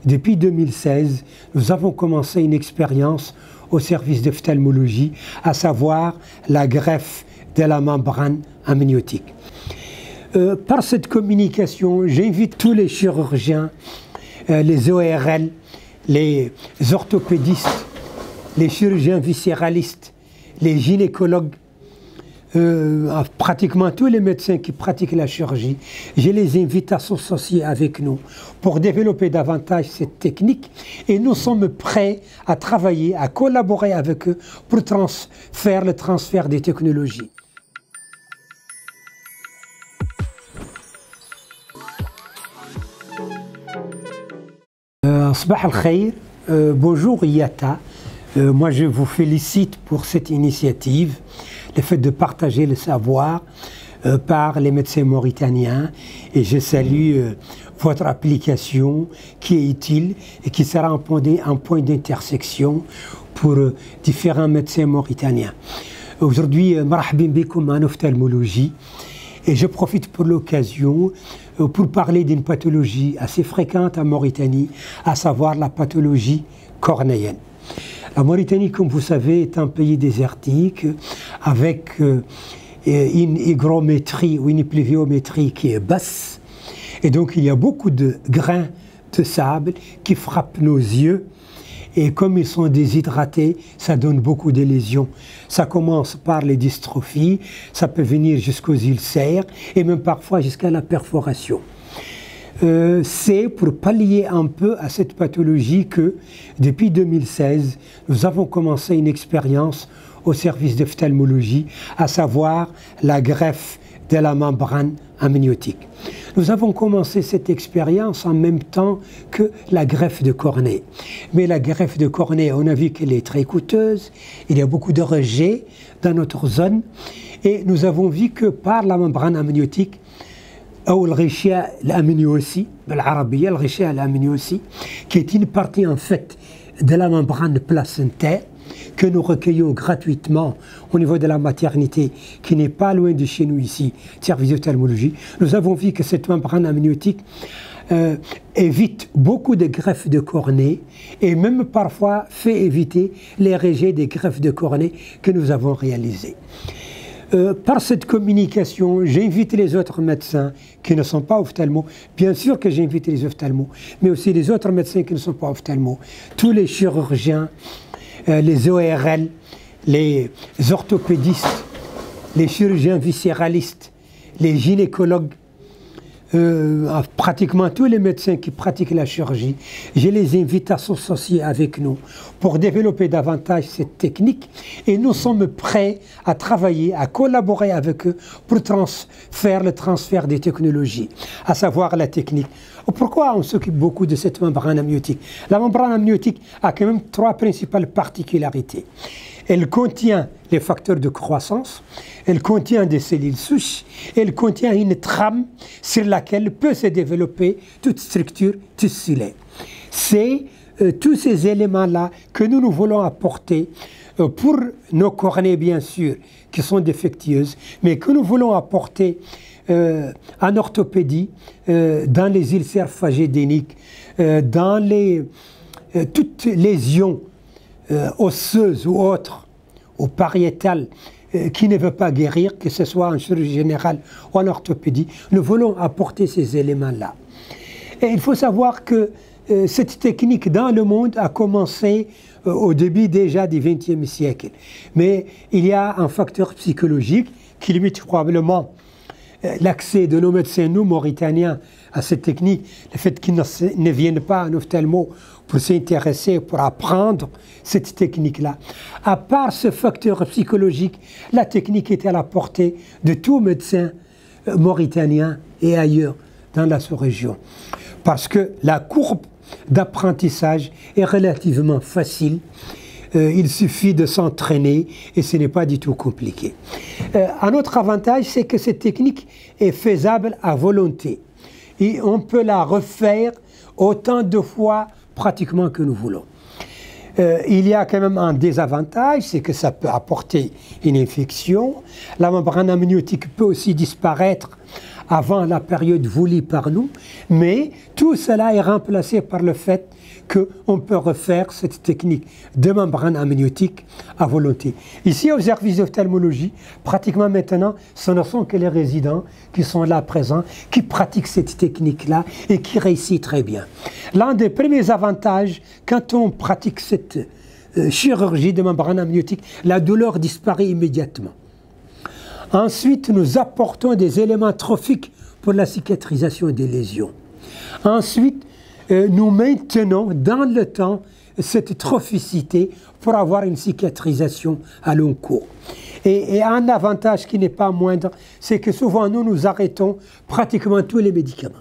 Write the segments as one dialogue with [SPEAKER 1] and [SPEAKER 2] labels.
[SPEAKER 1] Depuis 2016, nous avons commencé une expérience au service d'ophtalmologie, à savoir la greffe de la membrane amniotique. Par cette communication, j'invite tous les chirurgiens, les ORL, les orthopédistes, les chirurgiens viscéralistes, les gynécologues, pratiquement tous les médecins qui pratiquent la chirurgie, je les invite à s'associer avec nous pour développer davantage cette technique, et nous sommes prêts à travailler, à collaborer avec eux pour faire le transfert des technologies. Asbah al-Khair, bonjour IATA. Moi je vous félicite pour cette initiative, le fait de partager le savoir par les médecins mauritaniens, et je salue votre application qui est utile et qui sera un point d'intersection pour différents médecins mauritaniens. Aujourd'hui, marhaban bikoum en ophtalmologie, et je profite pour l'occasion pour parler d'une pathologie assez fréquente en Mauritanie, à savoir la pathologie cornéenne. La Mauritanie, comme vous savez, est un pays désertique avec une hygrométrie ou une pluviométrie qui est basse. Et donc il y a beaucoup de grains de sable qui frappent nos yeux. Et comme ils sont déshydratés, ça donne beaucoup de lésions. Ça commence par les dystrophies, ça peut venir jusqu'aux ulcères et même parfois jusqu'à la perforation. C'est pour pallier un peu à cette pathologie que, depuis 2016, nous avons commencé une expérience au service d'ophtalmologie, à savoir la greffe de la membrane amniotique. Nous avons commencé cette expérience en même temps que la greffe de cornée. Mais la greffe de cornée, on a vu qu'elle est très coûteuse, il y a beaucoup de rejets dans notre zone, et nous avons vu que par la membrane amniotique, ou le الغشاء الأمنيوسي بالعربية الغشاء الأمنيوسي qui est une partie en fait de la membrane placentaire que nous recueillons gratuitement au niveau de la maternité qui n'est pas loin de chez nous ici, service d'ophtalmologie. Nous avons vu que cette membrane amniotique évite beaucoup de greffes de cornée et même parfois fait éviter les rejets des greffes de cornée que nous avons réalisées. Par cette communication, j'invite les autres médecins qui ne sont pas ophtalmos, bien sûr que j'invite les ophtalmos, mais aussi les autres médecins qui ne sont pas ophtalmos, tous les chirurgiens, les ORL, les orthopédistes, les chirurgiens viscéralistes, les gynécologues, pratiquement tous les médecins qui pratiquent la chirurgie, je les invite à s'associer avec nous pour développer davantage cette technique, et nous sommes prêts à travailler, à collaborer avec eux pour faire le transfert des technologies, à savoir la technique. Pourquoi on s'occupe beaucoup de cette membrane amniotique? La membrane amniotique a quand même trois principales particularités. Elle contient les facteurs de croissance, elle contient des cellules souches, elle contient une trame sur laquelle peut se développer toute structure tissulaire. C'est tous ces éléments-là que nous voulons apporter pour nos cornées, bien sûr, qui sont défectueuses, mais que nous voulons apporter en orthopédie, dans les ulcères phagédéniques, dans toutes les lésions osseuses ou autres, ou pariétales, qui ne veut pas guérir, que ce soit en chirurgie générale ou en orthopédie. Nous voulons apporter ces éléments-là. Et il faut savoir que cette technique dans le monde a commencé au début déjà du XXe siècle. Mais il y a un facteur psychologique qui limite probablement l'accès de nos médecins, nous, Mauritaniens, à cette technique, le fait qu'ils ne viennent pas en ophtalmo pour s'intéresser, pour apprendre cette technique-là. À part ce facteur psychologique, la technique est à la portée de tout médecin mauritanien et ailleurs dans la sous-région. Parce que la courbe d'apprentissage est relativement facile. Il suffit de s'entraîner et ce n'est pas du tout compliqué. Un autre avantage, c'est que cette technique est faisable à volonté. Et on peut la refaire autant de fois pratiquement que nous voulons. Il y a quand même un désavantage, c'est que ça peut apporter une infection. La membrane amniotique peut aussi disparaître avant la période voulue par nous, mais tout cela est remplacé par le fait qu'on peut refaire cette technique de membrane amniotique à volonté. Ici, au service d'ophtalmologie, pratiquement maintenant, ce ne sont que les résidents qui sont là présents, qui pratiquent cette technique-là et qui réussissent très bien. L'un des premiers avantages, quand on pratique cette chirurgie de membrane amniotique, la douleur disparaît immédiatement. Ensuite, nous apportons des éléments trophiques pour la cicatrisation des lésions. Ensuite, nous maintenons dans le temps cette trophicité pour avoir une cicatrisation à long cours. Et un avantage qui n'est pas moindre, c'est que souvent nous arrêtons pratiquement tous les médicaments.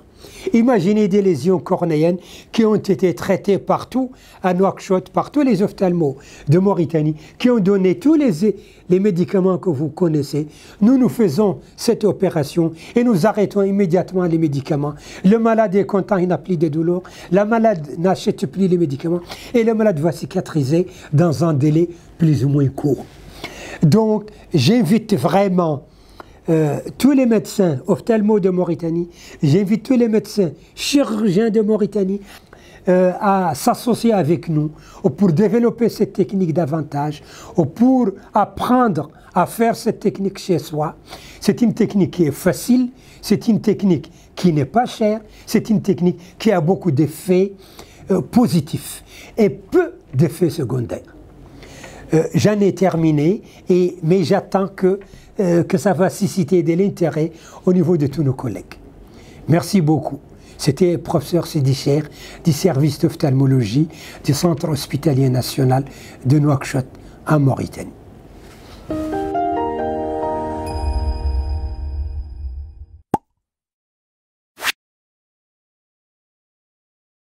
[SPEAKER 1] Imaginez des lésions cornéennes qui ont été traitées partout à Nouakchott, par tous les ophtalmos de Mauritanie, qui ont donné tous les médicaments que vous connaissez. Nous faisons cette opération et nous arrêtons immédiatement les médicaments. Le malade est content, il n'a plus de douleur. La malade n'achète plus les médicaments et le malade va cicatriser dans un délai plus ou moins court. Donc, j'invite vraiment tous les médecins ophtalmos de Mauritanie, j'invite tous les médecins chirurgiens de Mauritanie à s'associer avec nous pour développer cette technique davantage, pour apprendre à faire cette technique chez soi. C'est une technique qui est facile, c'est une technique qui n'est pas chère, c'est une technique qui a beaucoup d'effets positifs et peu d'effets secondaires. J'en ai terminé, mais j'attends que ça va susciter de l'intérêt au niveau de tous nos collègues. Merci beaucoup. C'était le professeur Sidi Cher du service d'ophtalmologie du Centre hospitalier national de Nouakchott en Mauritanie.